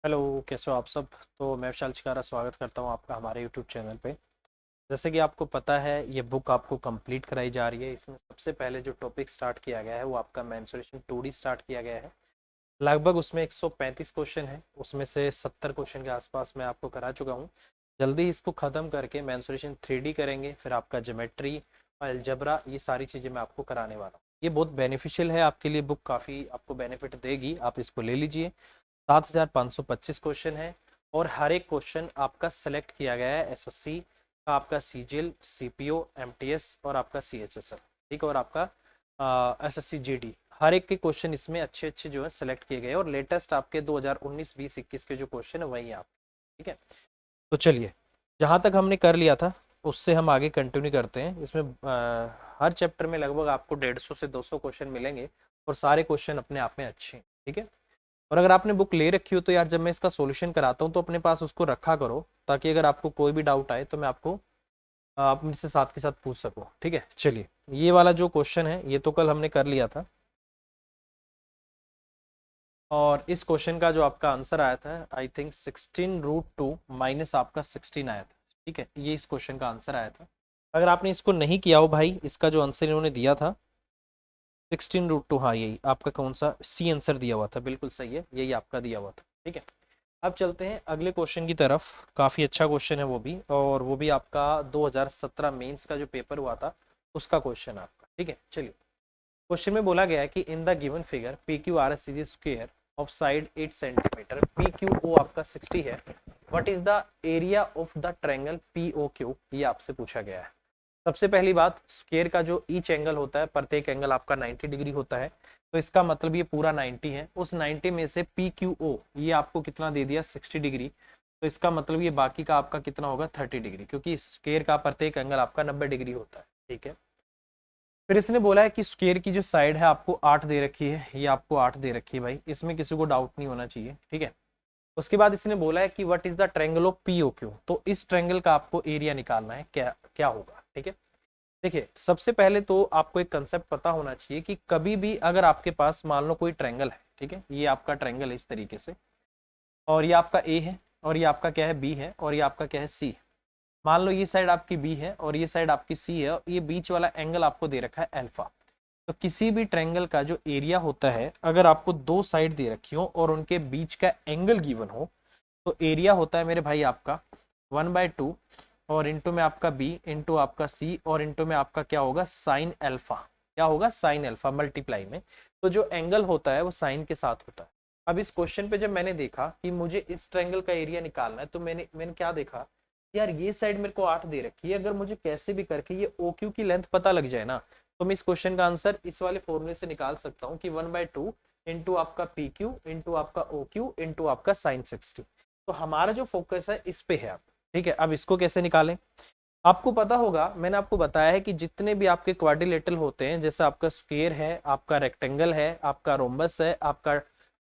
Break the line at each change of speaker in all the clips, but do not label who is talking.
Hello, कैसे हो आप सब। तो मैं विशाल चिकारा स्वागत करता हूँ आपका हमारे यूट्यूब चैनल पे। जैसे कि आपको पता है, ये बुक आपको कंप्लीट कराई जा रही है। इसमें सबसे पहले जो टॉपिक स्टार्ट किया गया है वो आपका मेंस्ट्रुएशन 2D स्टार्ट किया गया है। लगभग उसमें 135 क्वेश्चन है, उसमें से 70 क्वेश्चन के आसपास मैं आपको करा चुका हूँ। जल्दी इसको ख़त्म करके मेंस्ट्रुएशन 3D करेंगे, फिर आपका ज्योमेट्री और अलजेब्रा, ये सारी चीज़ें मैं आपको कराने वाला हूँ। ये बहुत बेनिफिशियल है आपके लिए, बुक काफ़ी आपको बेनिफिट देगी, आप इसको ले लीजिए। 7,525 क्वेश्चन है और हर एक क्वेश्चन आपका सेलेक्ट किया गया है एसएससी का, आपका सीजीएल, सीपीओ, एमटीएस और आपका सीएचएसएल, ठीक है, और आपका एसएससी जीडी। हर एक के क्वेश्चन इसमें अच्छे अच्छे जो है सेलेक्ट किए गए और लेटेस्ट आपके 2019, 20, 21 के जो क्वेश्चन है वही आप, ठीक है। तो चलिए, जहाँ तक हमने कर लिया था उससे हम आगे कंटिन्यू करते हैं। इसमें हर चैप्टर में लगभग आपको 150 से 200 क्वेश्चन मिलेंगे और सारे क्वेश्चन अपने आप में अच्छे हैं, ठीक है। और अगर आपने बुक ले रखी हो तो यार, जब मैं इसका सॉल्यूशन कराता हूँ तो अपने पास उसको रखा करो, ताकि अगर आपको कोई भी डाउट आए तो मैं आपको आप मुझसे साथ के साथ पूछ सको, ठीक है। चलिए, ये वाला जो क्वेश्चन है ये तो कल हमने कर लिया था और इस क्वेश्चन का जो आपका आंसर आया था, आई थिंक 16√2 माइनस आपका 16 आया था, ठीक है। ये इस क्वेश्चन का आंसर आया था। अगर आपने इसको नहीं किया हो भाई, इसका जो आंसर इन्होंने दिया था 16√2, हाँ यही आपका कौन सा सी आंसर दिया हुआ था, बिल्कुल सही है, यही आपका दिया हुआ था, ठीक है। अब चलते हैं अगले क्वेश्चन की तरफ। काफ़ी अच्छा क्वेश्चन है वो भी, और वो भी आपका 2017 मेंस का जो पेपर हुआ था उसका क्वेश्चन आपका, ठीक है। चलिए, क्वेश्चन में बोला गया है कि in the given figure P Q R S is square of side 8 centimetre, P Q O आपका 60 है, what is the area of the triangle P O Q, ये आपसे पूछा गया है। सबसे पहली बात, स्क्वायर का जो ईच एंगल होता है, प्रत्येक एंगल आपका 90 डिग्री होता है, तो इसका मतलब ये पूरा 90 है। उस 90 में से पी क्यू ओ ये आपको कितना दे दिया, 60 डिग्री, तो इसका मतलब ये बाकी का आपका कितना होगा, 30 डिग्री, क्योंकि स्क्वायर का प्रत्येक एंगल आपका 90 डिग्री होता है, ठीक है। फिर इसने बोला है कि स्क्वायर की जो साइड है आपको 8 दे रखी है, ये आपको 8 दे रखी है भाई, इसमें किसी को डाउट नहीं होना चाहिए, ठीक है। उसके बाद इसने बोला है कि what is the triangle of P O Q, तो इस ट्रायंगल का आपको एरिया निकालना है, क्या क्या होगा, ठीक है। देखिए, सबसे पहले तो आपको एक कंसेप्ट पता होना चाहिए कि कभी भी अगर आपके पास मान लो कोई ट्रायंगल है, ठीक है, ये आपका ट्रायंगल है इस तरीके से, और ये आपका ए है, और ये आपका क्या है, बी है, और ये आपका क्या है, सी है। मान लो ये साइड आपकी बी है और ये साइड आपकी सी है, और ये बीच वाला एंगल आपको दे रखा है अल्फा। तो किसी भी ट्रायंगल का जो एरिया होता है, अगर आपको दो साइड दे रखी हो और उनके बीच का एंगल गिवन हो, तो एरिया होता है मेरे भाई आपका 1/2, और इंटू में आपका बी, इंटू आपका सी, और इंटू में आपका क्या होगा, साइन अल्फा। क्या होगा, साइन अल्फा मल्टीप्लाई में। तो जो एंगल होता है वो साइन के साथ होता है। अब इस क्वेश्चन पे जब मैंने देखा कि मुझे इस ट्रायंगल का एरिया निकालना है, तो मैंने क्या देखा, यार ये साइड मेरे को 8 दे रखी है, अगर मुझे कैसे भी करके ये ओ क्यू की लेंथ पता लग जाए ना, तो मैं इस क्वेश्चन का आंसर इस वाले फॉर्मूले से निकाल सकता हूँ कि 1/2 इंटू आपका पी क्यू इंटू आपका ओ क्यू इंटू आपका साइन 60। तो हमारा जो फोकस है इस पे है अब, ठीक है। अब इसको कैसे निकालें, आपको पता होगा, मैंने आपको बताया है कि जितने भी आपके क्वाड्रिलेटरल होते हैं, जैसे आपका स्क्वायर है, आपका रेक्टेंगल है, आपका रोम्बस है, आपका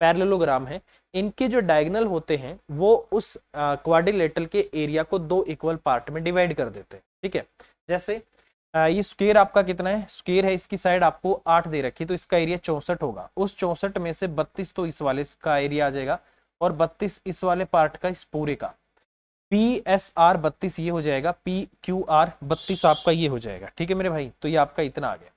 पैरेललोग्राम है, इनके जो डायगोनल होते हैं वो उस क्वाड्रिलेटरल के एरिया को दो इक्वल पार्ट में डिवाइड कर देते हैं, ठीक है। जैसे ये स्क्वायर आपका कितना है, स्क्वायर है, इसकी साइड आपको 8 दे रखी, तो इसका एरिया 64 होगा। उस 64 में से 32 तो इस वाले का एरिया आ जाएगा, और 32 इस वाले पार्ट का, इस पूरे का। पी एस आर 32 ये हो जाएगा, पी क्यू आर 32 आपका ये हो जाएगा, ठीक है मेरे भाई। तो ये आपका इतना आ गया।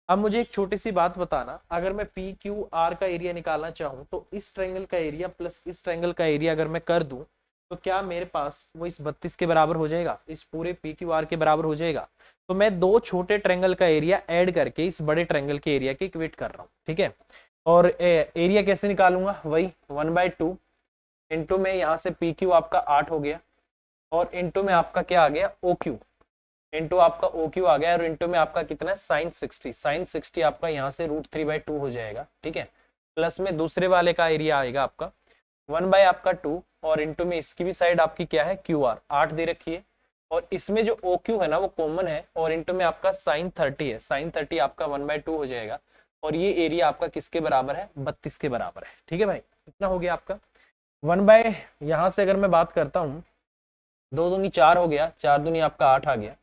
अब मुझे एक छोटी सी बात बताना, अगर मैं पी क्यू आर का एरिया निकालना चाहूं, तो इस ट्रायंगल का एरिया प्लस इस ट्रायंगल का एरिया अगर मैं कर दूं, तो क्या मेरे पास वो इस 32 के बराबर हो जाएगा, इस पूरे पी क्यू आर के बराबर हो जाएगा। तो मैं दो छोटे ट्रायंगल का एरिया ऐड करके इस बड़े ट्रायंगल के एरिया के इक्वेट कर रहा हूँ, ठीक है। और एरिया कैसे निकालूंगा, वही 1/2 इंटू में यहाँ से पी क्यू आपका 8 हो गया, और इंटू में आपका क्या आ गया, ओ क्यू, इंटू आपका ओ क्यू आ गया, और इंटू में आपका कितना है, साइन 60। साइन 60 आपका यहाँ से √3/2 हो जाएगा, ठीक है। प्लस में दूसरे वाले का एरिया आएगा आपका 1/2, और इंटू में इसकी भी साइड आपकी क्या है, क्यू आर 8 दे रखी है, और इसमें जो ओ क्यू है ना वो कॉमन है, और इंटू में आपका साइन 30 है, साइन 30 आपका 1/2 हो जाएगा, और ये एरिया आपका किसके बराबर है, 32 के बराबर है, ठीक है भाई। इतना हो गया आपका 1 यहाँ से अगर मैं बात करता हूँ, 2 दूनी 4 हो गया, 4 दूनी आपका 8 आ गया।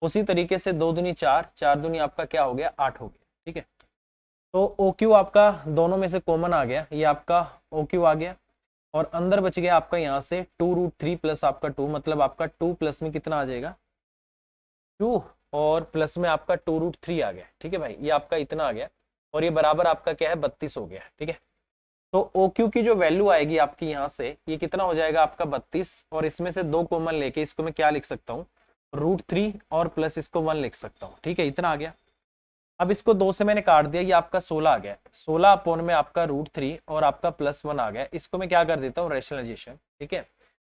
उसी तरीके से 2 दूनी 4, 4 दूनी आपका क्या हो गया, 8 हो गया, ठीक है। तो ओ क्यू आपका दोनों में से कॉमन आ गया, ये आपका ओ क्यू आ गया। और अंदर बच गया आपका यहाँ से 2√3 प्लस आपका 2, मतलब आपका 2 प्लस में कितना आ जाएगा 2, और प्लस में आपका 2√3 आ गया। ठीक है भाई, ये आपका इतना आ गया, और ये बराबर आपका क्या है 32 हो गया। ठीक है, तो ओ क्यू की जो वैल्यू आएगी आपकी यहाँ से, ये कितना हो जाएगा आपका 32, और इसमें से 2 कॉमन लेके इसको मैं क्या लिख सकता हूँ √3 और प्लस इसको 1 लिख सकता हूँ। ठीक है, इतना आ गया। अब इसको 2 से मैंने काट दिया, ये आपका 16 आ गया, 16 अपॉन में आपका √3 और आपका +1 आ गया। इसको मैं क्या कर देता हूँ रैशनलाइजेशन। ठीक है,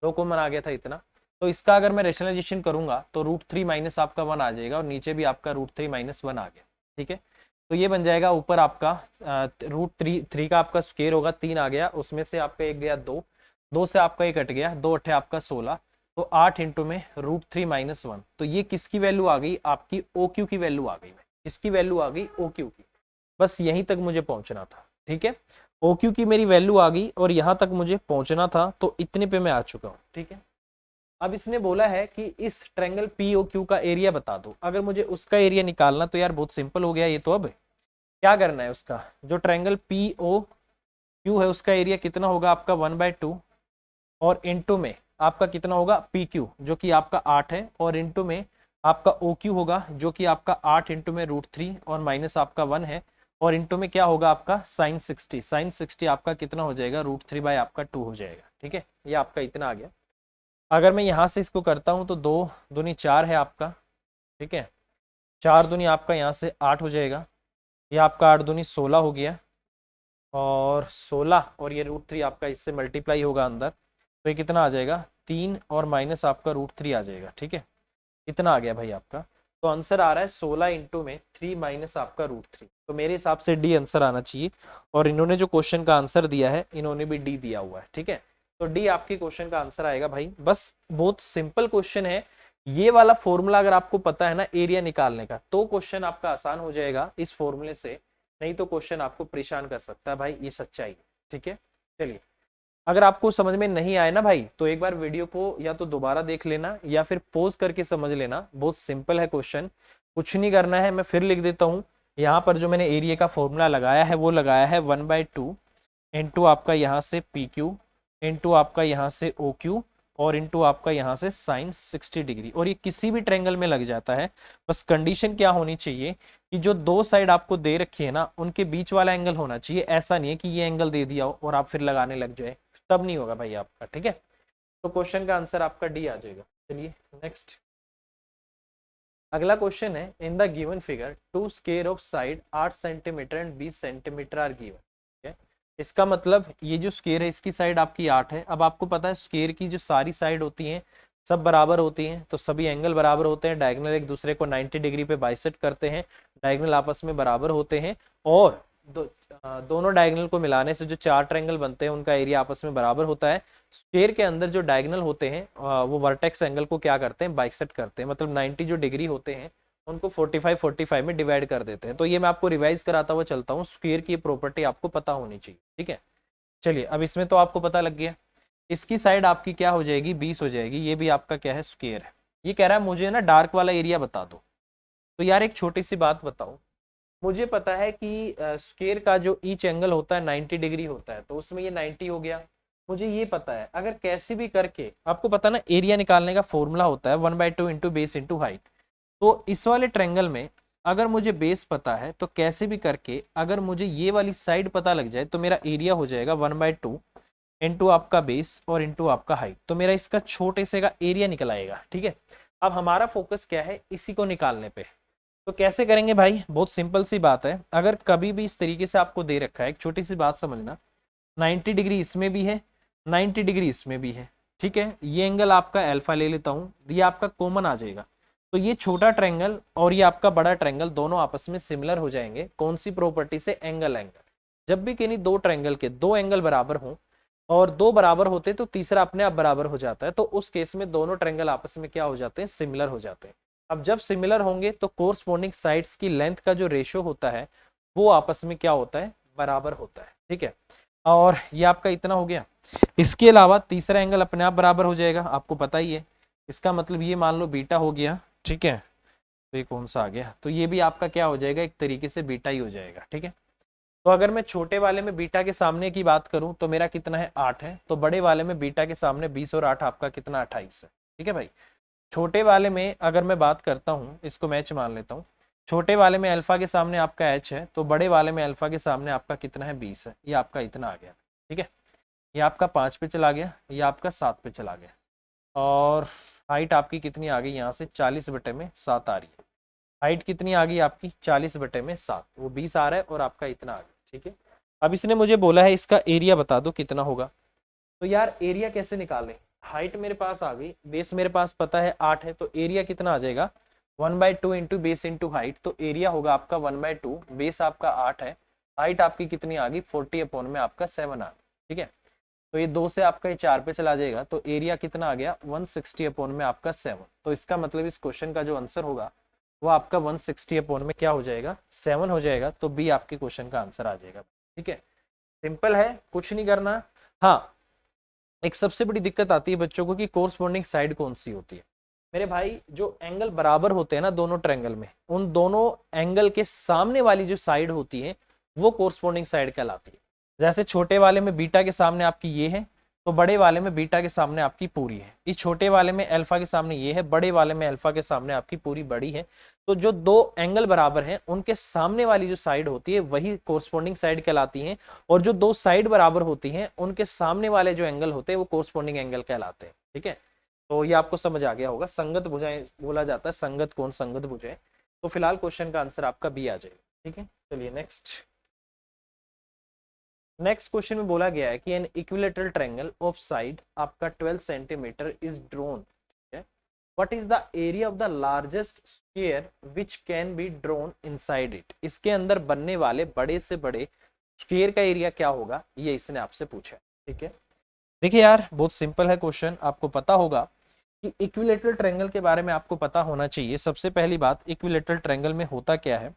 2 कॉमन आ गया था इतना, तो इसका अगर मैं रैशनलाइजेशन करूंगा तो √3 माइनस आपका 1 आ जाएगा, और नीचे भी आपका √3 माइनस 1 आ गया। ठीक है, तो ये बन जाएगा ऊपर आपका √3 का आपका स्क्वायर होगा, 3 आ गया, उसमें से आपका एक गया 2, 2 से आपका एक कट गया, 2 अट्ठे आपका 16, तो 8 इंटू में √3 माइनस 1। तो ये किसकी वैल्यू आ गई आपकी ओ क्यू की वैल्यू आ गई, इसकी वैल्यू आ गई ओ क्यू की। बस यहीं तक मुझे पहुंचना था। ठीक है, ओ क्यू की मेरी वैल्यू आ गई और यहां तक मुझे पहुंचना था, तो इतने पे मैं आ चुका हूं। ठीक है, अब इसने बोला है कि इस ट्रायंगल पी ओ क्यू का एरिया बता दो। अगर मुझे उसका एरिया निकालना तो यार बहुत सिंपल हो गया ये तो। अब क्या करना है, उसका जो ट्रायंगल पी ओ क्यू है उसका एरिया कितना होगा आपका 1/2, और इंटू में आपका कितना होगा पी क्यू जो कि आपका 8 है, और इंटू में आपका ओ क्यू होगा जो कि आपका 8 इंटू में √3 और माइनस आपका 1 है, और इंटू में क्या होगा आपका साइन 60, साइन 60 आपका कितना हो जाएगा √3 बाय आपका 2 हो जाएगा। ठीक है, ये आपका इतना आ गया। अगर मैं यहाँ से इसको करता हूँ तो 2 दूनी 4 है आपका। ठीक है, 4 दूनी आपका यहाँ से 8 हो जाएगा, ये आपका 8 दूनी 16 हो गया, और 16 और ये √3 आपका इससे मल्टीप्लाई होगा अंदर, तो ये कितना आ जाएगा 3 और माइनस आपका √3 आ जाएगा। ठीक है, इतना आ गया भाई आपका। तो आंसर आ रहा है 16 इंटू में 3 माइनस आपका √3। तो मेरे हिसाब से डी आंसर आना चाहिए, और इन्होंने जो क्वेश्चन का आंसर दिया है इन्होंने भी डी दिया हुआ है। ठीक है, तो डी आपके क्वेश्चन का आंसर आएगा भाई। बस बहुत सिंपल क्वेश्चन है, ये वाला फॉर्मूला अगर आपको पता है ना एरिया निकालने का, तो क्वेश्चन आपका आसान हो जाएगा इस फॉर्मूले से, नहीं तो क्वेश्चन आपको परेशान कर सकता है भाई, ये सच्चाई। ठीक है, चलिए, अगर आपको समझ में नहीं आए ना भाई तो एक बार वीडियो को या तो दोबारा देख लेना या फिर पॉज करके समझ लेना। बहुत सिंपल है क्वेश्चन, कुछ नहीं करना है। मैं फिर लिख देता हूँ, यहाँ पर जो मैंने एरिया का फॉर्मूला लगाया है वो लगाया है 1/2 इंटू आपका यहाँ से पी क्यू इंटू आपका यहाँ से ओ क्यू और इंटू आपका यहाँ से साइन 60 डिग्री, और ये किसी भी ट्रायंगल में लग जाता है। बस कंडीशन क्या होनी चाहिए कि जो दो साइड आपको दे रखी है ना उनके बीच वाला एंगल होना चाहिए। ऐसा नहीं है कि ये एंगल दे दिया हो और आप फिर लगाने लग जाए, तब नहीं होगा भाई आपका। ठीक है, तो क्वेश्चन का आंसर आपका डी आ जाएगा। चलिए नेक्स्ट, अगला क्वेश्चन है, in the given figure 2 square of side 8 centimetre and 20 centimetre are given. ठीक है, इसका मतलब ये जो स्क्वायर है इसकी साइड आपकी 8 है। अब आपको पता है स्क्वायर की जो सारी साइड होती हैं सब बराबर होती हैं, तो सभी एंगल बराबर होते हैं, डायगोनल एक दूसरे को 90 डिग्री पे बाइसेक्ट करते हैं, डायगोनल आपस में बराबर होते हैं, और दोनों डायगोनल को मिलाने से जो 4 ट्रायंगल बनते हैं उनका एरिया आपस में बराबर होता है। स्क्वायर के अंदर जो डायगोनल होते हैं वो वर्टेक्स एंगल को क्या करते हैं बाइसेक्ट करते हैं, मतलब 90 जो डिग्री होते हैं उनको 45 में डिवाइड कर देते हैं। तो ये मैं आपको रिवाइज कराता हुआ चलता हूँ, स्क्वायर की प्रॉपर्टी आपको पता होनी चाहिए। ठीक है, चलिए, अब इसमें तो आपको पता लग गया, इसकी साइड आपकी क्या हो जाएगी 20 हो जाएगी, ये भी आपका क्या है स्क्वायर है। ये कह रहा है मुझे ना डार्क वाला एरिया बता दो। तो यार एक छोटी सी बात बताओ, मुझे पता है कि स्क्वायर का जो ईच एंगल होता है 90 डिग्री होता है, तो उसमें ये 90 हो गया, मुझे ये पता है। अगर कैसे भी करके, आपको पता ना एरिया निकालने का फॉर्मूला होता है 1/2 इंटू बेस इंटू हाइट, तो इस वाले ट्रायंगल में अगर मुझे बेस पता है तो कैसे भी करके अगर मुझे ये वाली साइड पता लग जाए तो मेरा एरिया हो जाएगा 1/2 इंटू आपका बेस और इंटू आपका हाइट, तो मेरा इसका छोटे से का एरिया निकल आएगा। ठीक है, अब हमारा फोकस क्या है इसी को निकालने पे। तो कैसे करेंगे भाई, बहुत सिंपल सी बात है। अगर कभी भी इस तरीके से आपको दे रखा है, एक छोटी सी बात समझना, 90 डिग्री इसमें भी है 90 डिग्री इसमें भी है। ठीक है, ये एंगल आपका अल्फा ले लेता हूँ, ये आपका कॉमन आ जाएगा, तो ये छोटा ट्रायंगल और ये आपका बड़ा ट्रायंगल दोनों आपस में सिमिलर हो जाएंगे। कौन सी प्रॉपर्टी से, एंगल एंगल। जब भी किन्हीं दो ट्रायंगल के दो एंगल बराबर हों और दो बराबर होते तो तीसरा अपने आप बराबर हो जाता है, तो उस केस में दोनों ट्रायंगल आपस में क्या हो जाते हैं सिमिलर हो जाते हैं। अब जब सिमिलर होंगे तो कोरस्पॉन्डिंग साइड्स की लेंथ का जो रेशियो होता है वो आपस में क्या होता है बराबर होता है। ठीक है, और ये आपका इतना हो गया। इसके अलावा तीसरा एंगल अपने आप बराबर हो जाएगा, आपको पता ही है। इसका मतलब ये मान लो बीटा हो गया। ठीक है, तो ये कौन सा आ गया, तो ये भी आपका क्या हो जाएगा एक तरीके से बीटा ही हो जाएगा। ठीक है, तो अगर मैं छोटे वाले में बीटा के सामने की बात करूं तो मेरा कितना है 8 है, तो बड़े वाले में बीटा के सामने 20 और 8 आपका कितना 28 है। ठीक है भाई। छोटे वाले में अगर मैं बात करता हूँ, इसको मैच मान लेता हूँ, छोटे वाले में अल्फा के सामने आपका एच है, तो बड़े वाले में अल्फा के सामने आपका कितना है 20 है, ये आपका इतना आ गया। ठीक है, ये आपका 5 पे चला गया, ये आपका 7 पे चला गया, और हाइट आपकी कितनी आ गई यहाँ से 40/7 आ रही है। हाइट कितनी आ गई आपकी 40/7, वो 20 आ रहा है और आपका इतना आ गया। ठीक है, अब इसने मुझे बोला है इसका एरिया बता दो कितना होगा। तो यार एरिया कैसे निकालें, हाइट मेरे पास आ गई, बेस मेरे पास पता है 8 है, तो एरिया कितना आ जाएगा 1/2 इंटू बेस इंटू हाइट, तो एरिया होगा आपका 1/2, बेस आपका 8 है, हाइट आपकी कितनी आ गई 40 में आपका 7 आ गई। ठीक है, तो ये 2 से आपका ये 4 पे चला जाएगा, तो एरिया कितना आ गया 160 में आपका 7। तो इसका मतलब इस क्वेश्चन का जो आंसर होगा वो आपका 160 में क्या हो जाएगा 7 हो जाएगा, तो बी आपके क्वेश्चन का आंसर आ जाएगा। ठीक है, सिंपल है, कुछ नहीं करना। हाँ, एक सबसे बड़ी दिक्कत आती है बच्चों को कि कोरस्पॉन्डिंग साइड कौन सी होती है। मेरे भाई जो एंगल बराबर होते हैं ना दोनों ट्रायंगल में, उन दोनों एंगल के सामने वाली जो साइड होती है वो कोरस्पॉन्डिंग साइड कहलाती है। जैसे छोटे वाले में बीटा के सामने आपकी ये है, तो बड़े वाले में बीटा के सामने आपकी पूरी है। इस छोटे वाले में अल्फा के सामने ये है, बड़े वाले में अल्फा के सामने आपकी पूरी बड़ी है। तो जो दो एंगल बराबर हैं उनके सामने वाली जो साइड होती है वही कोरस्पॉन्डिंग साइड कहलाती है, और जो दो साइड बराबर होती हैं उनके सामने वाले जो एंगल होते हैं वो कोरस्पॉन्डिंग एंगल कहलाते हैं। ठीक है, तो ये आपको समझ आ गया होगा, संगत भुजाएं बोला जाता है, संगत कौन संगत भुजाएं। तो फिलहाल क्वेश्चन का आंसर आपका बी आ जाएगा। ठीक है, चलिए नेक्स्ट क्वेश्चन में बोला गया है कि an equilateral triangle of side आपका 12 centimetre is drone. What is the area of the largest square which can be drone inside it. इसके अंदर बनने वाले बड़े से बड़े स्क्वायर का एरिया क्या होगा, ये इसने आपसे पूछा है। ठीक है, देखिए यार बहुत सिंपल है क्वेश्चन, आपको पता होगा कि इक्विलेटरल ट्रायंगल के बारे में आपको पता होना चाहिए। सबसे पहली बात, इक्विलेटरल ट्रायंगल में होता क्या है,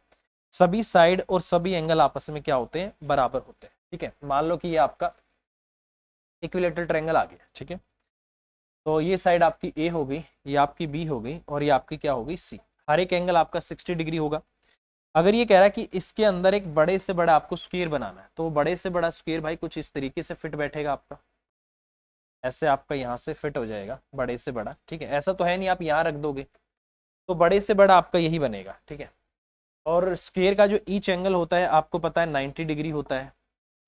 सभी साइड और सभी एंगल आपस में क्या होते हैं बराबर होते हैं। ठीक है, मान लो कि ये आपका इक्विलेटरल ट्रायंगल आ गया। ठीक है, तो ये साइड आपकी ए हो गई, ये आपकी बी हो गई, और ये आपकी क्या हो गई सी। हर एक एंगल आपका 60 डिग्री होगा। अगर ये कह रहा है कि इसके अंदर एक बड़े से बड़ा आपको स्क्वायर बनाना है, तो बड़े से बड़ा स्क्वायर भाई कुछ इस तरीके से फिट बैठेगा आपका, ऐसे आपका यहाँ से फिट हो जाएगा बड़े से बड़ा। ठीक है, ऐसा तो है नहीं आप यहाँ रख दोगे, तो बड़े से बड़ा आपका यही बनेगा। ठीक है, और स्क्वायर का जो ईच एंगल होता है आपको पता है 90 डिग्री होता है,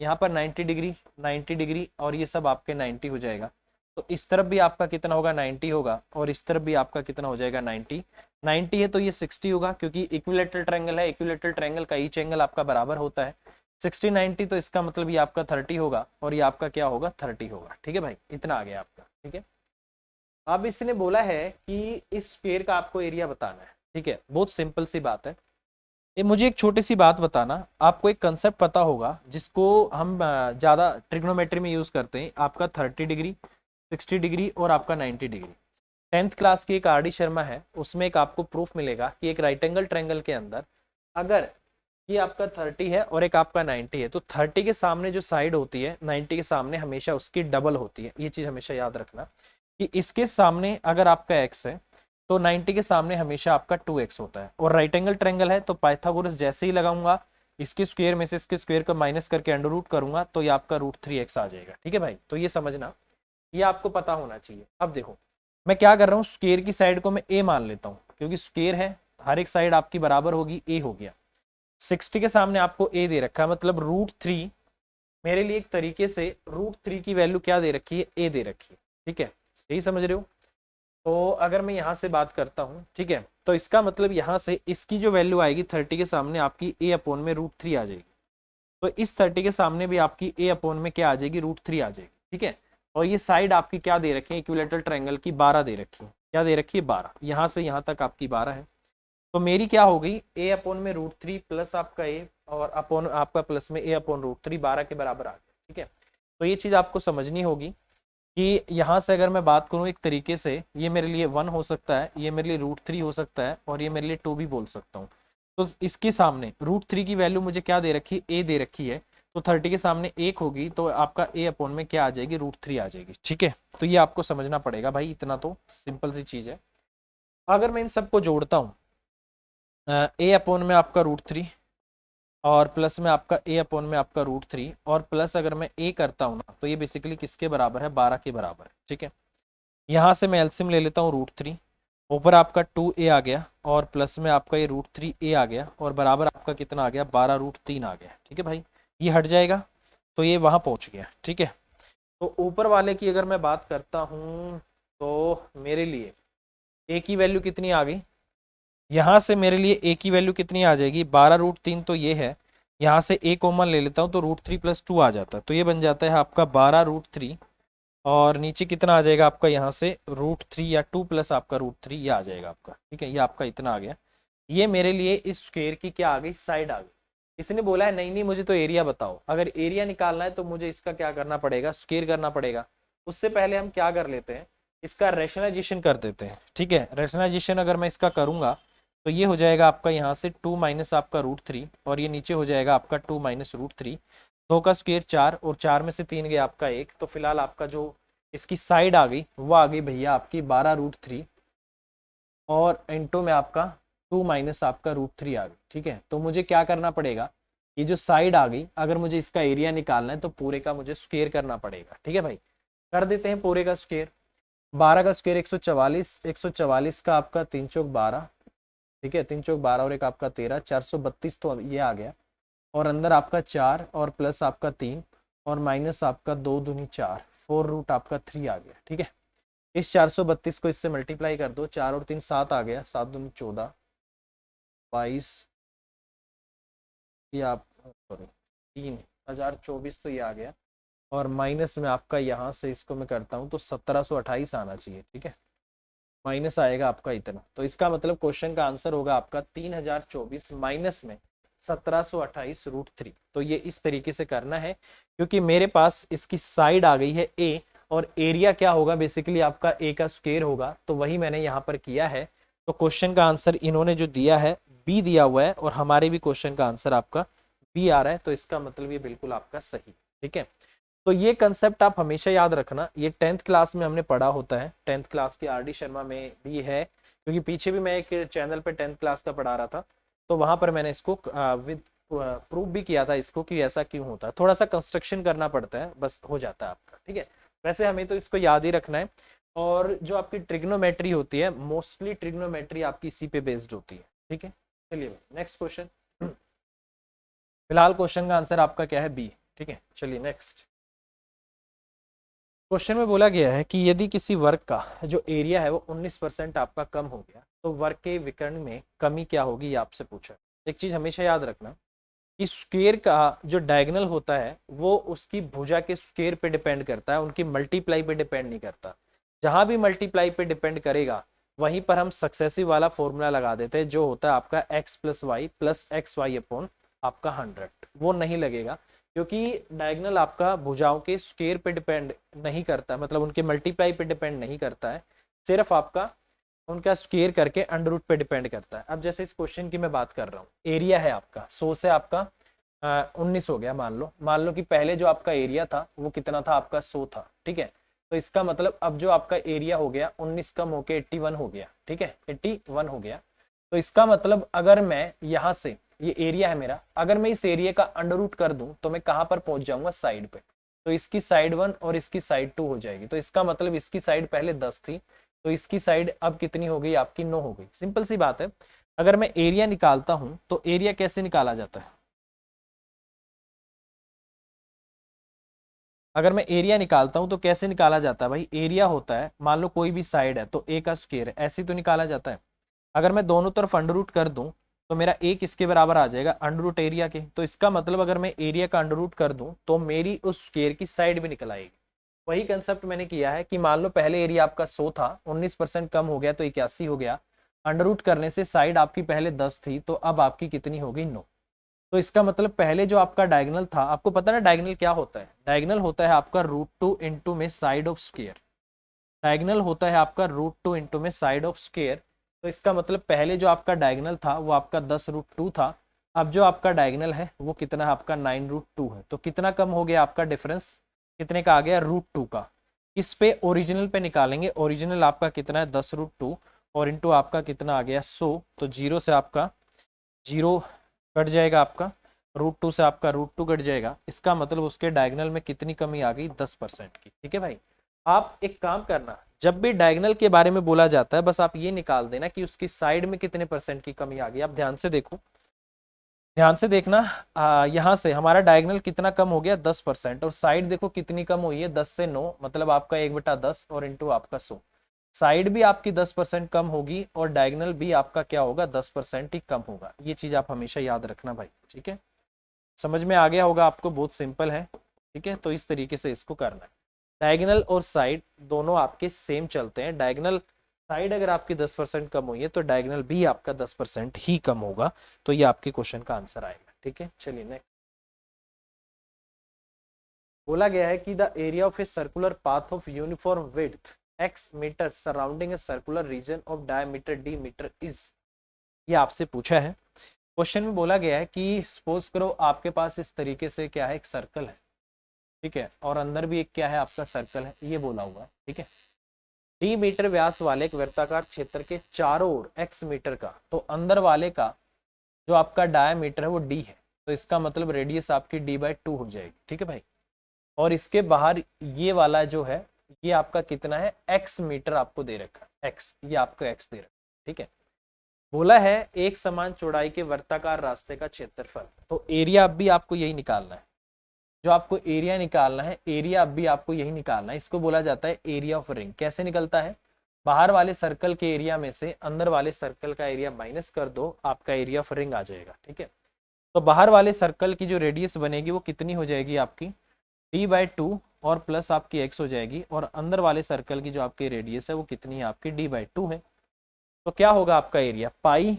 यहाँ पर 90 डिग्री 90 डिग्री और ये सब आपके 90 हो जाएगा। तो इस तरफ भी आपका कितना होगा 90 होगा, और इस तरफ भी आपका कितना हो जाएगा 90 90 है तो ये 60 होगा, क्योंकि इक्विलेटरल ट्रायंगल है, इक्विलेटरल ट्रायंगल का ईच एंगल आपका बराबर होता है 60 90, तो इसका मतलब ये आपका 30 होगा और ये आपका क्या होगा 30 होगा। ठीक है भाई, इतना आ गया आपका। ठीक है, अब इसने बोला है कि इस स्क्वायर का आपको एरिया बताना है। ठीक है, बहुत सिंपल सी बात है। ये मुझे एक छोटी सी बात बताना, आपको एक कंसेप्ट पता होगा जिसको हम ज़्यादा ट्रिग्नोमेट्री में यूज़ करते हैं, आपका 30 डिग्री 60 डिग्री और आपका 90 डिग्री। 10th क्लास की एक आर डी शर्मा है, उसमें एक आपको प्रूफ मिलेगा कि एक राइट एंगल ट्रायंगल के अंदर अगर ये आपका 30 है और एक आपका 90 है, तो 30 के सामने जो साइड होती है 90 के सामने हमेशा उसकी डबल होती है। ये चीज़ हमेशा याद रखना कि इसके सामने अगर आपका x है तो 90 के सामने हमेशा आपका 2x होता है। और राइट एंगल ट्रायंगल है तो पाइथागोरस जैसे ही लगाऊंगा, इसके स्क्वायर में से इसके स्क्वायर को माइनस करके अंडर रूट करूंगा तो ये आपका √3x आ जाएगा। ठीक है भाई, तो ये समझना, ये आपको पता होना चाहिए। अब देखो मैं क्या कर रहा हूँ, स्क्वायर की साइड को मैं a मान लेता हूँ, क्योंकि स्क्वायर है हर एक साइड आपकी बराबर होगी, a हो गया। 60 के सामने आपको a दे रखा है, मतलब √3 मेरे लिए एक तरीके से √3 की वैल्यू क्या दे रखी है a दे रखी है। ठीक है, सही समझ रहे हो। तो अगर मैं यहाँ से बात करता हूँ, ठीक है, तो इसका मतलब यहाँ से इसकी जो वैल्यू आएगी 30 के सामने आपकी a/में √3 आ जाएगी। तो इस 30 के सामने भी आपकी a/में क्या आ जाएगी √3 आ जाएगी। ठीक है, और ये साइड आपकी क्या दे रखी है इक्विलेटरल ट्रायंगल की 12 दे रखी है। क्या दे रखी है 12, यहाँ से यहाँ तक आपकी 12 है। तो मेरी क्या हो गई a/में √3 प्लस आपका a और अपॉन आपका प्लस में a/√3 12 के बराबर आ गया। ठीक है, तो ये चीज़ आपको समझनी होगी कि यहाँ से अगर मैं बात करूँ एक तरीके से, ये मेरे लिए 1 हो सकता है, ये मेरे लिए √3 हो सकता है, और ये मेरे लिए 2 भी बोल सकता हूँ। तो इसके सामने √3 की वैल्यू मुझे क्या दे रखी है a दे रखी है, तो 30 के सामने 1 होगी तो आपका a/में क्या आ जाएगी √3 आ जाएगी। ठीक है, तो ये आपको समझना पड़ेगा भाई, इतना तो सिंपल सी चीज़ है। अगर मैं इन सबको जोड़ता हूँ a/में आपका √3 और प्लस में आपका a अपॉन में आपका √3 और प्लस अगर मैं a करता हूँ ना तो ये बेसिकली किसके बराबर है, 12 के बराबर है। ठीक है, यहाँ से मैं एलसीएम ले लेता हूँ √3, ऊपर आपका 2a आ गया और प्लस में आपका ये √3a आ गया और बराबर आपका कितना आ गया, 12√3 आ गया। ठीक है भाई, ये हट जाएगा तो ये वहाँ पहुँच गया। ठीक है, तो ऊपर वाले की अगर मैं बात करता हूँ तो मेरे लिए a की वैल्यू कितनी आ गई, यहाँ से मेरे लिए a की वैल्यू कितनी आ जाएगी, 12√3 तो ये है, यहाँ से a कॉमन ले लेता हूँ तो √3 + 2 आ जाता है, तो ये बन जाता है आपका 12√3 और नीचे कितना आ जाएगा आपका, यहाँ से √3 या 2 प्लस आपका √3 ये आ जाएगा आपका। ठीक है, ये आपका इतना आ गया। ये मेरे लिए इस स्क्वायर की क्या आ गई, साइड आ गई। इसने बोला है नहीं नहीं मुझे तो एरिया बताओ, अगर एरिया निकालना है तो मुझे इसका क्या करना पड़ेगा, स्क्वायर करना पड़ेगा। उससे पहले हम क्या कर लेते हैं, इसका रैशनलाइजेशन कर देते हैं। ठीक है, रैशनलाइजेशन अगर मैं इसका करूंगा तो ये हो जाएगा आपका यहाँ से 2 माइनस आपका √3 और ये नीचे हो जाएगा आपका 2 माइनस √3, 2 का स्क्वायर 4 और 4 में से 3 गया आपका 1, तो फिलहाल आपका जो इसकी साइड आ गई वो आ गई भैया आपकी 12√3 और इंटू में आपका 2 माइनस आपका √3 आ गई। ठीक है, तो मुझे क्या करना पड़ेगा, ये जो साइड आ गई अगर मुझे इसका एरिया निकालना है तो पूरे का मुझे स्क्वायर करना पड़ेगा। ठीक है भाई, कर देते हैं पूरे का स्क्वायर। 12 का स्क्वायर 144, 144 का आपका 3 चौक 12, ठीक है 3 चौक 12 और एक आपका 13, 432 तो ये आ गया और अंदर आपका 4 और प्लस आपका 3 और माइनस आपका 2 दूनी 4, 4 रूट आपका 3 आ गया। ठीक है, इस 432 को इससे मल्टीप्लाई कर दो, 4 और 3 7 आ गया, 7 दूनी 14, 22 ये आप सॉरी 3024 तो ये आ गया और माइनस में आपका यहाँ से इसको मैं करता हूँ तो 1728 आना चाहिए। ठीक है, माइनस आएगा आपका इतना, तो इसका मतलब क्वेश्चन का आंसर होगा आपका 3024 माइनस में 1728 √3। तो ये इस तरीके से करना है क्योंकि मेरे पास इसकी साइड आ गई है a और एरिया क्या होगा, बेसिकली आपका a का स्क्वायर होगा, तो वही मैंने यहाँ पर किया है। तो क्वेश्चन का आंसर इन्होंने जो दिया है b दिया हुआ है और हमारे भी क्वेश्चन का आंसर आपका b आ रहा है, तो इसका मतलब ये बिल्कुल आपका सही। ठीक है, तो ये कंसेप्ट आप हमेशा याद रखना, ये 10th क्लास में हमने पढ़ा होता है, 10th क्लास की आर डी शर्मा में भी है, क्योंकि पीछे भी मैं एक चैनल पे 10th क्लास का पढ़ा रहा था, तो वहां पर मैंने इसको विद प्रूफ भी किया था इसको कि ऐसा क्यों होता है, थोड़ा सा कंस्ट्रक्शन करना पड़ता है, बस हो जाता है आपका। ठीक है, वैसे हमें तो इसको याद ही रखना है। और जो आपकी ट्रिग्नोमेट्री होती है, मोस्टली ट्रिग्नोमेट्री आपकी इसी पे बेस्ड होती है। ठीक है, चलिए नेक्स्ट क्वेश्चन। फिलहाल क्वेश्चन का आंसर आपका क्या है, बी। ठीक है, चलिए नेक्स्ट क्वेश्चन में बोला गया है कि यदि किसी वर्ग का जो एरिया है वो 19% आपका कम हो गया तो वर्ग के विकर्ण में कमी क्या होगी, ये आपसे पूछा। एक चीज हमेशा याद रखना कि स्क्वायर का जो डायगोनल होता है वो उसकी भुजा के स्क्वायर पे डिपेंड करता है, उनकी मल्टीप्लाई पे डिपेंड नहीं करता। जहां भी मल्टीप्लाई पे डिपेंड करेगा वहीं पर हम सक्सेसिव वाला फॉर्मूला लगा देते हैं, जो होता है आपका x + y + xy अपॉन आपका 100, वो नहीं लगेगा क्योंकि डायगोनल आपका भुजाओं के स्क्वायर पे डिपेंड नहीं करता, मतलब उनके मल्टीप्लाई पे डिपेंड नहीं करता है, सिर्फ आपका उनका स्क्वायर करके अंडर रूट पे डिपेंड करता है। अब जैसे इस क्वेश्चन की मैं बात कर रहा हूँ, एरिया है आपका 100 से आपका 19 हो गया, मान लो कि पहले जो आपका एरिया था वो कितना था आपका 100 था। ठीक है, तो इसका मतलब अब जो आपका एरिया हो गया 19 कम होके 81 हो गया। ठीक है, 81 हो गया, तो इसका मतलब अगर मैं यहाँ से, ये एरिया है मेरा, अगर मैं इस एरिया का अंडर रूट कर दूं तो मैं कहां पर पहुंच जाऊंगा, साइड पे, तो इसकी साइड 1 और इसकी साइड 2 हो जाएगी। तो इसका मतलब इसकी साइड पहले 10 थी तो इसकी साइड अब कितनी हो गई, आपकी 9 हो गई। सिंपल सी बात है। अगर मैं एरिया निकालता हूं तो एरिया कैसे निकाला जाता है, अगर मैं एरिया निकालता हूं तो कैसे निकाला जाता है भाई, एरिया होता है मान लो कोई भी साइड है तो a का स्क्वायर है, ऐसे तो निकाला जाता है। अगर मैं दोनों तरफ अंडर रूट कर दूं तो मेरा a किसके बराबर आ जाएगा, अंडर रूट एरिया के। तो इसका मतलब अगर मैं एरिया का अंडर रूट कर दूं तो मेरी उस स्क्वायर की साइड भी निकल आएगी। वही कंसेप्ट मैंने किया है कि मान लो पहले एरिया आपका 100 था, 19% कम हो गया तो 81 हो गया, अंडर रूट करने से साइड आपकी पहले 10 थी तो अब आपकी कितनी होगी, 9। तो इसका मतलब पहले जो आपका डायगोनल था, आपको पता ना डायगोनल क्या होता है, डायगोनल होता है आपका √2 इंटू में साइड ऑफ स्क्वायर, डायगोनल होता है आपका √2 इंटू में साइड ऑफ स्क्वायर। तो इसका मतलब पहले जो आपका डायगोनल था वो आपका 10√2 था, अब जो आपका डायगोनल है वो कितना है आपका 9√2 है। तो कितना कम हो गया आपका डिफरेंस, कितने का आ गया, √2 का। इस पे ओरिजिनल पे निकालेंगे, ओरिजिनल आपका कितना है 10√2 और इंटू आपका कितना आ गया 100, तो जीरो से आपका जीरो कट जाएगा आपका, √2 से आपका √2 कट जाएगा, इसका मतलब उसके डायगोनल में कितनी कमी आ गई, 10% की। ठीक है भाई, आप एक काम करना, जब भी डायगोनल के बारे में बोला जाता है बस आप ये निकाल देना कि उसकी साइड में कितने परसेंट की कमी आ गई। आप ध्यान से देखो, ध्यान से देखना, यहाँ से हमारा डायगोनल कितना कम हो गया, 10%, और साइड देखो कितनी कम हुई है, 10 से 9, मतलब आपका 1/10 और इंटू आपका 100। साइड भी आपकी 10% कम होगी और डायगोनल भी आपका क्या होगा, 10% ही कम होगा। ये चीज आप हमेशा याद रखना भाई। ठीक है, समझ में आ गया होगा आपको, बहुत सिंपल है। ठीक है, तो इस तरीके से इसको करना है। डायगोनल और साइड दोनों आपके सेम चलते हैं। डायगोनल साइड अगर आपकी 10% कम हुई है तो डायगोनल भी आपका 10% ही कम होगा। तो ये आपके क्वेश्चन का आंसर आएगा। ठीक है, चलिए नेक्स्ट। बोला गया है कि the area of a circular path of uniform width x metre surrounding a circular region of diameter d metre is. ये आपसे पूछा है क्वेश्चन में। बोला गया है कि सपोज करो आपके पास इस तरीके से क्या है, एक सर्कल है। ठीक है, और अंदर भी एक क्या है, आपका सर्कल है, ये बोला हुआ है। ठीक है, d मीटर व्यास वाले एक वृत्ताकार क्षेत्र के चारों ओर x मीटर का, तो अंदर वाले का जो आपका डायमीटर है वो d है, तो इसका मतलब रेडियस आपकी d/2 हो जाएगी। ठीक है भाई, और इसके बाहर ये वाला जो है ये आपका कितना है, x मीटर आपको दे रखा है, x, ये आपको x दे रखा है। ठीक है, बोला है एक समान चौड़ाई के वृत्ताकार रास्ते का क्षेत्रफल, तो एरिया अब भी आपको यही निकालना है। जो आपको एरिया निकालना है, एरिया अब भी आपको यही निकालना है। इसको बोला जाता है एरिया ऑफ रिंग। कैसे निकलता है, बाहर वाले सर्कल के एरिया में से अंदर वाले सर्कल का एरिया माइनस कर दो, आपका एरिया ऑफ रिंग आ जाएगा। ठीक है, तो बाहर वाले सर्कल की जो रेडियस बनेगी वो कितनी हो जाएगी, आपकी d/2 और प्लस आपकी x हो जाएगी, और अंदर वाले सर्कल की जो आपकी रेडियस है वो कितनी है, आपकी d/2 है। तो क्या होगा आपका एरिया, पाई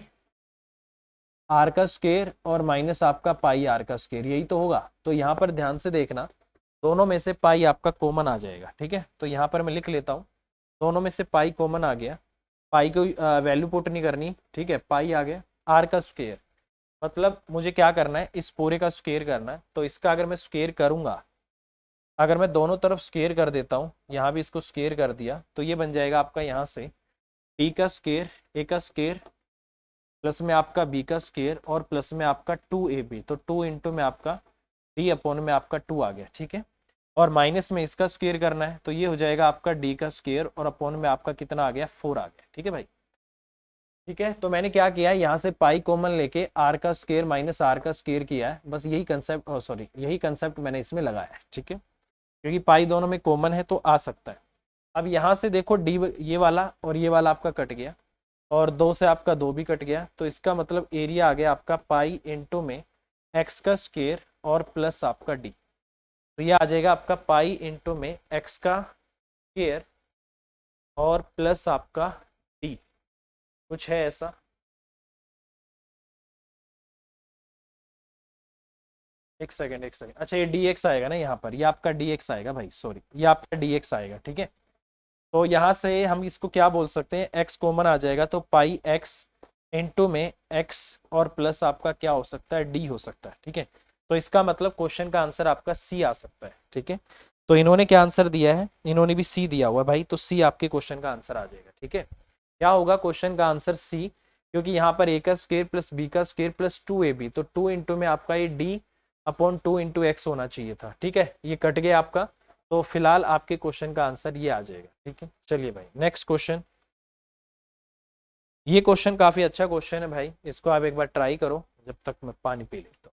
आर का स्क्वायर और माइनस आपका पाई आर का स्क्वायर, यही तो होगा। तो यहाँ पर ध्यान से देखना, दोनों में से पाई आपका कॉमन आ जाएगा। ठीक है, तो यहाँ पर मैं लिख लेता हूँ, दोनों में से पाई कॉमन आ गया, पाई को वैल्यू पुट नहीं करनी। ठीक है, पाई आ गया, आर का स्क्वायर मतलब मुझे क्या करना है, इस पूरे का स्क्वायर करना है। तो इसका अगर मैं स्क्वायर करूंगा, अगर मैं दोनों तरफ स्क्वायर कर देता हूँ, यहाँ भी इसको स्क्वायर कर दिया, तो ये बन जाएगा आपका यहाँ से डी का स्क्वायर, ए का स्क्वायर, प्लस में आपका बी का स्क्वायर, और प्लस में आपका 2ab, तो 2 इंटू में आपका डी अपॉन में आपका 2 आ गया। ठीक है, और माइनस में इसका स्क्वायर करना है, तो ये हो जाएगा आपका डी का स्क्वायर और अपॉन में आपका कितना आ गया, 4 आ गया। ठीक है भाई, ठीक है, तो मैंने क्या किया है, यहाँ से पाई कॉमन लेके आर का स्क्वायर माइनस आर का स्क्वायर किया है, बस यही कंसेप्ट, सॉरी यही कंसेप्ट मैंने इसमें लगाया है। ठीक है, क्योंकि पाई दोनों में कॉमन है तो आ सकता है। अब यहाँ से देखो डी, ये वाला और ये वाला आपका कट गया, और 2 से आपका 2 भी कट गया, तो इसका मतलब एरिया आ गया आपका पाई इंटू में एक्स का स्क्वायर और प्लस आपका डी। तो ये आ जाएगा आपका पाई इंटू में एक्स का स्क्वायर और प्लस आपका डी। कुछ है ऐसा, एक सेकेंड एक सेकेंड, अच्छा ये डी एक्स आएगा ना यहाँ पर, ये आपका डी एक्स आएगा भाई, सॉरी ये आपका डी एक्स आएगा। ठीक है, तो यहाँ से हम इसको क्या बोल सकते हैं, x कॉमन आ जाएगा, तो पाई x इंटू में x और प्लस आपका क्या हो सकता है, d हो सकता है। ठीक है, तो इसका मतलब क्वेश्चन का आंसर आपका c आ सकता है। ठीक है, तो इन्होंने क्या आंसर दिया है, इन्होंने भी c दिया हुआ है भाई, तो c आपके क्वेश्चन का आंसर आ जाएगा। ठीक है, क्या होगा क्वेश्चन का आंसर c, क्योंकि यहाँ पर a का स्क्वायर प्लस b का स्क्वायर प्लस 2ab, तो 2 इंटू में आपका ये d अपॉन 2 इंटू एक्स होना चाहिए था। ठीक है, ये कट गया आपका, तो फिलहाल आपके क्वेश्चन का आंसर ये आ जाएगा। ठीक है, चलिए भाई नेक्स्ट क्वेश्चन। ये क्वेश्चन काफी अच्छा क्वेश्चन है भाई, इसको आप एक बार ट्राई करो, जब तक मैं पानी पी लेता हूँ।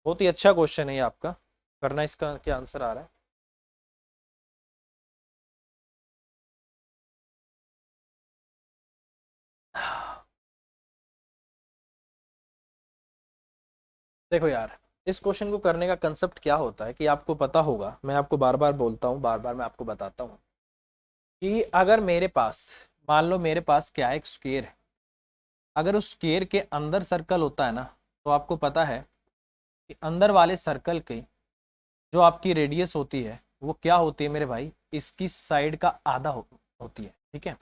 बहुत ही अच्छा क्वेश्चन है ये आपका, करना इसका क्या आंसर आ रहा है। देखो यार, इस क्वेश्चन को करने का कंसेप्ट क्या होता है कि आपको पता होगा, मैं आपको बार बार बोलता हूँ, बार बार मैं आपको बताता हूँ कि अगर मेरे पास, मान लो मेरे पास क्या है, एक स्क्वायर है, अगर उस स्क्वायर के अंदर सर्कल होता है ना, तो आपको पता है कि अंदर वाले सर्कल की जो आपकी रेडियस होती है वो क्या होती है मेरे भाई, इसकी साइड का आधा होती है। ठीक है,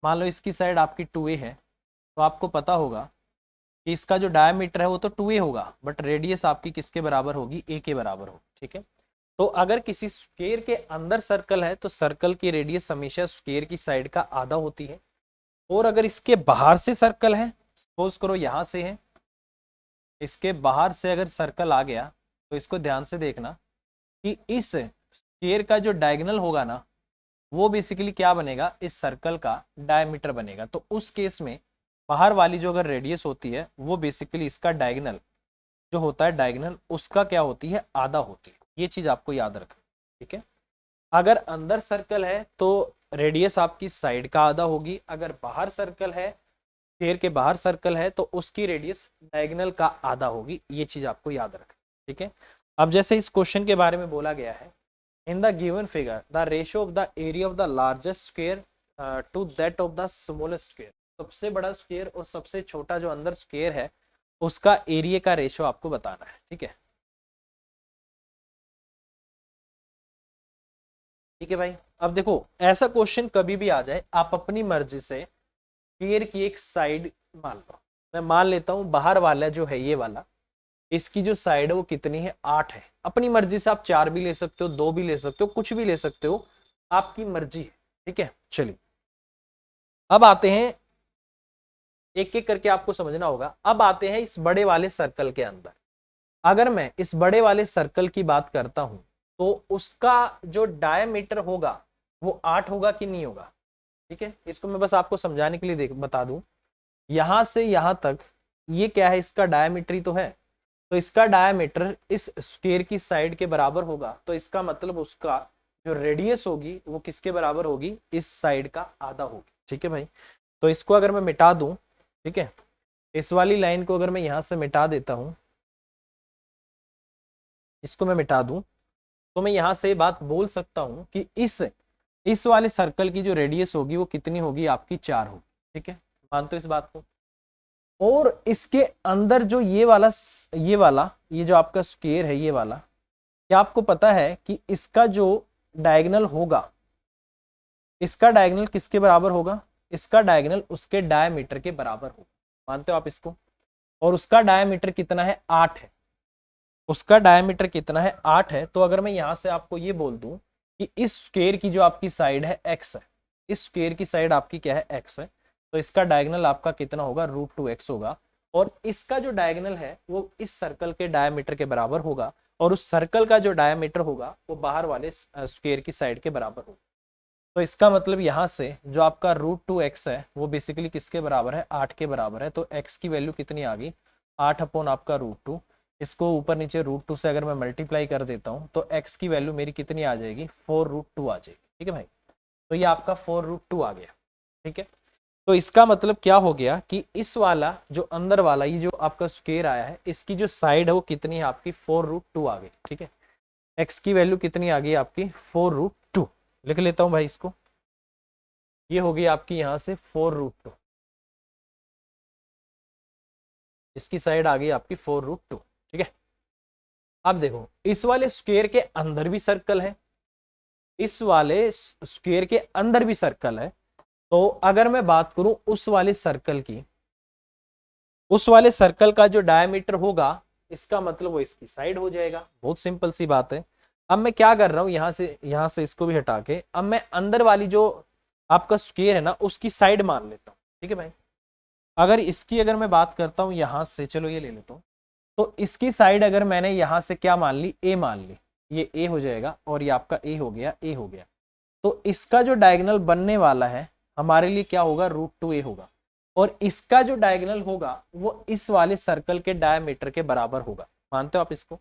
मान लो इसकी साइड आपकी 2a है, तो आपको पता होगा कि इसका जो डायमीटर है वो तो 2a होगा, बट रेडियस आपकी किसके बराबर होगी, a के बराबर होगी। ठीक है, तो अगर किसी स्क्वायर के अंदर सर्कल है तो सर्कल की रेडियस हमेशा स्क्वायर की साइड का आधा होती है, और अगर इसके बाहर से सर्कल है, सपोज करो यहाँ से है, इसके बाहर से अगर सर्कल आ गया तो इसको ध्यान से देखना कि इस स्फीयर का जो डायगोनल होगा ना वो बेसिकली क्या बनेगा, इस सर्कल का डायमीटर बनेगा। तो उस केस में बाहर वाली जो अगर रेडियस होती है वो बेसिकली इसका डायगोनल जो होता है, डायगोनल उसका क्या होती है, आधा होती है। ये चीज आपको याद रखना, ठीक है। अगर अंदर सर्कल है तो रेडियस आपकी साइड का आधा होगी, अगर बाहर सर्कल है, स्फीयर के बाहर सर्कल है, तो उसकी रेडियस डायगोनल का आधा होगी। ये चीज आपको याद रखना, ठीक है। अब जैसे इस क्वेश्चन के बारे में बोला गया है, in the given figure the ratio of the area of the largest square to that of the smallest square, सबसे बड़ा स्क्वायर और सबसे छोटा जो अंदर स्क्वायर है उसका एरिया का रेशियो आपको बताना है, ठीक है। ठीक है भाई, अब देखो ऐसा क्वेश्चन कभी भी आ जाए, आप अपनी मर्जी से स्क्वायर की एक साइड मान लो, मैं मान लेता हूं बाहर वाला जो है ये वाला, इसकी जो साइड है वो कितनी है, 8 है। अपनी मर्जी से आप 4 भी ले सकते हो, 2 भी ले सकते हो, कुछ भी ले सकते हो, आपकी मर्जी है, ठीक है। चलिए अब आते हैं, एक एक करके आपको समझना होगा। अब आते हैं इस बड़े वाले सर्कल के अंदर। अगर मैं इस बड़े वाले सर्कल की बात करता हूं तो उसका जो डायमीटर होगा वो 8 होगा कि नहीं होगा, ठीक है। इसको मैं बस आपको समझाने के लिए बता दूं, यहां से यहां तक ये क्या है, इसका डायमीटर ही तो है। तो इसका डायमीटर इस स्क्वायर की साइड के बराबर होगा, तो इसका मतलब उसका जो रेडियस होगी वो किसके बराबर होगी, इस साइड का आधा होगी, ठीक है भाई। तो इसको अगर मैं मिटा दूं, ठीक है, इस वाली लाइन को अगर मैं यहां से मिटा देता हूं, इसको मैं मिटा दूं, तो मैं यहां से बात बोल सकता हूं कि इस वाले सर्कल की जो रेडियस होगी वो कितनी होगी, आपकी 4 होगी, ठीक है। मानते हो इस बात को। और इसके अंदर जो ये जो आपका स्क्वायर है ये वाला, क्या आपको पता है कि इसका जो डायगोनल होगा, इसका डायगोनल किसके बराबर होगा, इसका डायगोनल उसके डायमीटर के बराबर होगा। मानते हो आप इसको। और उसका डायमीटर कितना है, 8 है। उसका डायमीटर कितना है, 8 है। तो अगर मैं यहां से आपको ये बोल दूं कि इस स्क्वायर की जो आपकी साइड है x है, इस स्क्वायर की साइड आपकी क्या है, x है, तो इसका डायगोनल आपका कितना होगा, √2x होगा। और इसका जो डायगोनल है वो इस सर्कल के डायमीटर के बराबर होगा, और उस सर्कल का जो डायमीटर होगा वो बाहर वाले स्क्वायर की साइड के बराबर होगा। तो इसका मतलब यहाँ से जो आपका √2x है वो बेसिकली किसके बराबर है, 8 के बराबर है। तो x की वैल्यू कितनी आ गई, 8 अपॉन आपका √2। इसको ऊपर नीचे √2 से अगर मैं मल्टीप्लाई कर देता हूँ तो x की वैल्यू मेरी कितनी आ जाएगी, 4√2 आ जाएगी, ठीक है भाई। तो ये आपका 4√2 आ गया, ठीक है। तो इसका मतलब क्या हो गया कि इस वाला जो अंदर वाला ये जो आपका स्क्वायर आया है, इसकी जो साइड है वो कितनी है, आपकी 4√2 आ गई, ठीक है। x की वैल्यू कितनी आ गई, आपकी 4√2। लिख लेता हूं भाई इसको, ये हो गई आपकी यहां से 4√2, इसकी साइड आ गई आपकी 4√2, ठीक है। अब देखो इस वाले स्क्वायर के अंदर भी सर्कल है, इस वाले स्क्वायर के अंदर भी सर्कल है। तो अगर मैं बात करूं उस वाले सर्कल की, उस वाले सर्कल का जो डायमीटर होगा, इसका मतलब वो इसकी साइड हो जाएगा। बहुत सिंपल सी बात है। अब मैं क्या कर रहा हूं, यहां से इसको भी हटा के अब मैं अंदर वाली जो आपका स्क्वायर है ना उसकी साइड मान लेता हूं, ठीक है भाई। अगर मैं बात करता हूं यहां से, चलो ये ले लेता हूं, तो इसकी साइड अगर मैंने यहां से क्या मान ली, ए मान ली, ये ए हो जाएगा और ये आपका ए हो गया, ए हो गया। तो इसका जो डायगोनल बनने वाला है हमारे लिए क्या होगा, √2a होगा। और इसका जो डायगोनल होगा वो इस वाले सर्कल के डायमीटर के बराबर होगा। मानते हो आप इसको।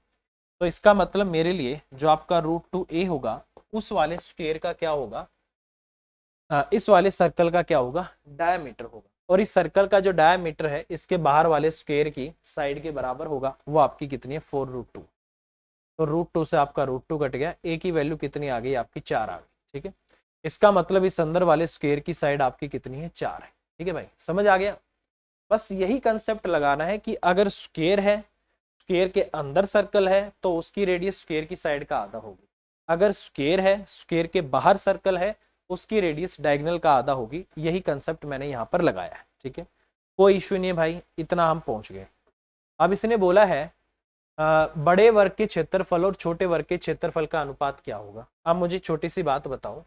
तो इसका मतलब मेरे लिए जो आपका √2a होगा उस वाले स्क्वायर का क्या होगा, इस वाले सर्कल का क्या होगा, डायमीटर होगा। और इस सर्कल का जो डायमीटर है इसके बाहर वाले स्क्वायर की साइड के बराबर होगा, वो आपकी कितनी है, 4√2। तो √2 से आपका √2 कट गया, a की वैल्यू कितनी आ गई, आपकी 4 आ गई, ठीक है। इसका मतलब इस अंदर वाले स्क्वायर की साइड आपकी कितनी है, 4 है, ठीक है भाई। समझ आ गया। बस यही कंसेप्ट लगाना है कि अगर स्क्वायर है, स्क्वायर के अंदर सर्कल है तो उसकी रेडियस स्क्वायर की साइड का आधा होगी। अगर स्क्वायर है, स्क्वायर के बाहर सर्कल है, उसकी रेडियस डायगोनल का आधा होगी। यही कंसेप्ट मैंने यहाँ पर लगाया है, ठीक है। कोई इश्यू नहीं है भाई, इतना हम पहुंच गए। अब इसने बोला है बड़े वर्ग के क्षेत्रफल और छोटे वर्ग के क्षेत्रफल का अनुपात क्या होगा। अब मुझे छोटी सी बात बताओ,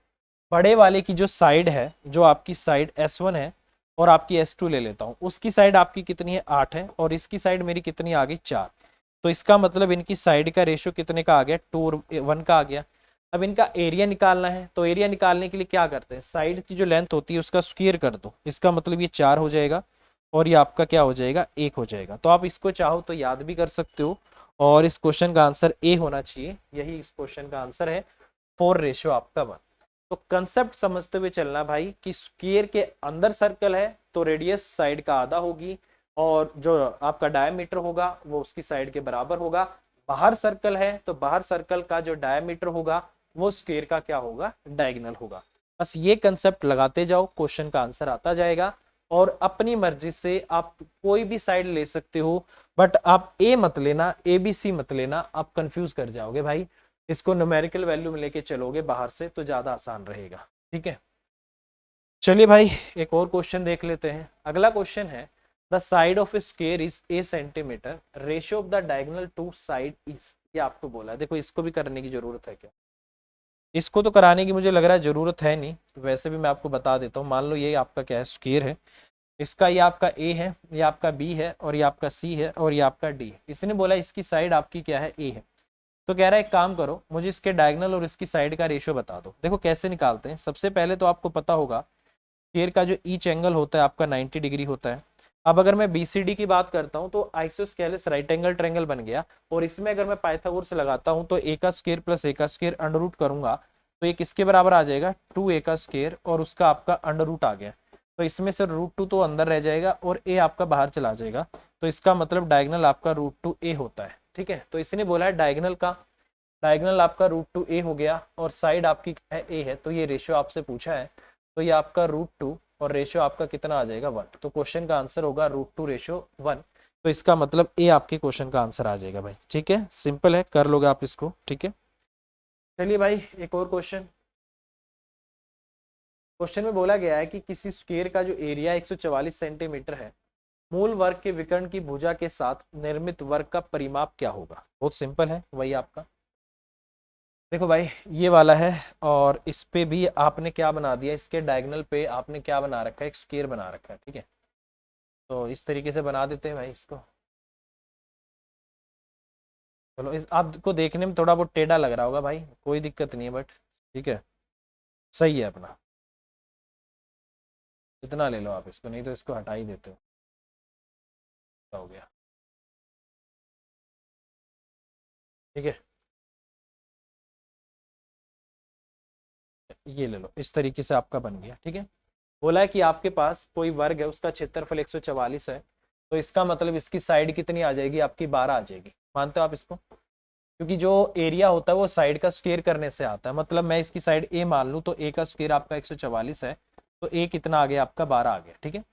बड़े वाले की जो साइड है, जो आपकी साइड S1 है, और आपकी S2 ले लेता हूँ, उसकी साइड आपकी कितनी है 8 है और इसकी साइड मेरी कितनी आ गई 4। तो इसका मतलब इनकी साइड का रेशियो कितने का आ गया 2 और 1 का आ गया। अब इनका एरिया निकालना है, तो एरिया निकालने के लिए क्या करते हैं, साइड की जो लेंथ होती है उसका स्क्वायर कर दो, इसका मतलब ये 4 हो जाएगा और ये आपका क्या हो जाएगा 1 हो जाएगा। तो आप इसको चाहो तो याद भी कर सकते हो और इस क्वेश्चन का आंसर ए होना चाहिए, यही इस क्वेश्चन का आंसर है 4 रेशियो आपका 1। तो कंसेप्ट समझते हुए चलना भाई कि स्क्वायर के अंदर सर्कल है तो रेडियस साइड का आधा होगी और जो आपका डायमीटर होगा वो उसकी साइड के बराबर होगा। बाहर सर्कल है तो बाहर सर्कल का जो डायमीटर होगा वो स्क्वायर का क्या होगा डायगोनल होगा। बस ये कंसेप्ट लगाते जाओ, क्वेश्चन का आंसर आता जाएगा। और अपनी मर्जी से आप कोई भी साइड ले सकते हो, बट आप ए मत लेना, ए बी सी मत लेना, आप कंफ्यूज कर जाओगे भाई। इसको न्यूमेरिकल वैल्यू में लेके चलोगे बाहर से तो ज्यादा आसान रहेगा। ठीक है, चलिए भाई एक और क्वेश्चन देख लेते हैं। अगला क्वेश्चन है the side of a square is a centimetre, ratio of the diagonal to side is, ये आपको बोला है। देखो इसको भी करने की जरूरत है क्या, इसको तो कराने की मुझे लग रहा है जरूरत है नहीं, तो वैसे भी मैं आपको बता देता हूँ। मान लो ये आपका क्या है स्क्वायर है, इसका ये आपका ए है, ये आपका बी है और ये आपका सी है और ये आपका डी है। इसने बोला इसकी साइड आपकी क्या है ए है, तो कह रहा है एक काम करो मुझे इसके डायगोनल और इसकी साइड का रेशियो बता दो। देखो कैसे निकालते हैं, सबसे पहले तो आपको पता होगा स्क्वायर का जो ईच एंगल होता है आपका 90 डिग्री होता है। अब अगर मैं BCD की बात करता हूँ तो आइसोस्केलेस राइट एंगल ट्रायंगल बन गया, और इसमें अगर मैं पाइथागोरस लगाता हूँ तो ए का स्क्वायर प्लस ए का स्क्वायर अंडर रूट करूंगा तो ये किसके बराबर आ जाएगा 2a का स्क्वायर और उसका आपका अंडर रूट आ गया। तो इसमें से √2 तो अंदर रह जाएगा और a आपका बाहर चला जाएगा, तो इसका मतलब डायगोनल आपका √2a होता है। ठीक है, तो इसने बोला है डायगोनल आपका √2a हो गया और साइड आपकी क्या है a है, तो ये रेशियो आपसे पूछा है, तो ये आपका √2 और रेशियो आपका कितना आ जाएगा 1। तो क्वेश्चन का आंसर होगा √2 रेशियो 1। तो इसका मतलब ए आपके क्वेश्चन का आंसर आ जाएगा भाई। ठीक है, सिंपल है, कर लोगे आप इसको। ठीक है, चलिए भाई एक और क्वेश्चन में बोला गया है कि किसी स्क्वायर का जो एरिया 144 सेंटीमीटर है, मूल वर्ग के विकर्ण की भुजा के साथ निर्मित वर्ग का परिमाप क्या होगा। बहुत सिंपल है, वही आपका देखो भाई ये वाला है और इस पे भी आपने क्या बना दिया, इसके डायगोनल पे आपने क्या बना रखा है, एक स्क्वायर बना रखा है। ठीक है, तो इस तरीके से बना देते हैं भाई इसको। चलो इस आपको देखने में थोड़ा बहुत टेढ़ा लग रहा होगा भाई, कोई दिक्कत नहीं है, बट ठीक है सही है अपना। इतना ले लो आप इसको, नहीं तो इसको हटा ही देते हो गया। ठीक है, ये ले लो, इस तरीके से आपका बन गया। ठीक है, बोला है कि आपके पास कोई वर्ग है उसका क्षेत्रफल 144 है, तो इसका मतलब इसकी साइड कितनी आ जाएगी आपकी 12 आ जाएगी। मानते हो आप इसको, क्योंकि जो एरिया होता है वो साइड का स्क्वायर करने से आता है। मतलब मैं इसकी साइड ए मान लूँ तो ए का स्क्वायर आपका 144 है, तो ए कितना आ गया आपका 12 आ गया। ठीक है,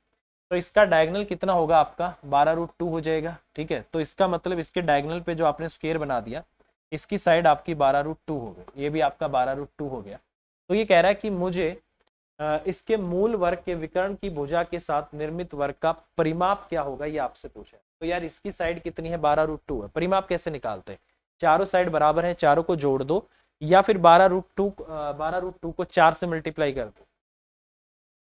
तो इसका डायगोनल कितना होगा आपका 12√2 हो जाएगा। ठीक है, तो इसका मतलब इसके डायगोनल पे जो आपने स्क्वायर बना दिया इसकी साइड आपकी 12√2 हो गई, ये भी आपका 12√2 हो गया। तो ये कह रहा है कि मुझे इसके मूल वर्ग के विकर्ण की भुजा के साथ निर्मित वर्ग का परिमाप क्या होगा, ये आपसे पूछा है। तो यार इसकी साइड कितनी है 12√2 है, परिमाप कैसे निकालते हैं, चारों साइड बराबर है, चारों को जोड़ दो या फिर 12√2 को 4 से मल्टीप्लाई कर दो,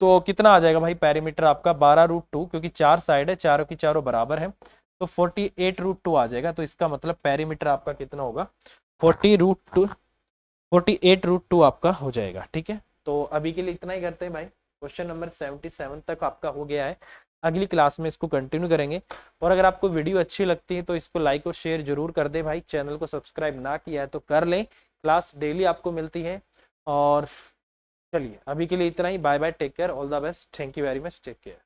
तो कितना आ जाएगा भाई पेरीमीटर आपका 12√2, क्योंकि 4 साइड है, चारों की चारों बराबर है, तो 48√2 आ जाएगा। तो इसका मतलब पेरीमीटर आपका कितना होगा 48√2 आपका हो जाएगा। ठीक है, तो अभी के लिए इतना ही करते हैं भाई। क्वेश्चन नंबर 77 तक आपका हो गया है, अगली क्लास में इसको कंटिन्यू करेंगे। और अगर आपको वीडियो अच्छी लगती है तो इसको लाइक और शेयर जरूर कर दे भाई, चैनल को सब्सक्राइब ना किया है तो कर लें। क्लास डेली आपको मिलती है। और चलिए अभी के लिए इतना ही, bye bye, take care, all the best, thank you very much, take care.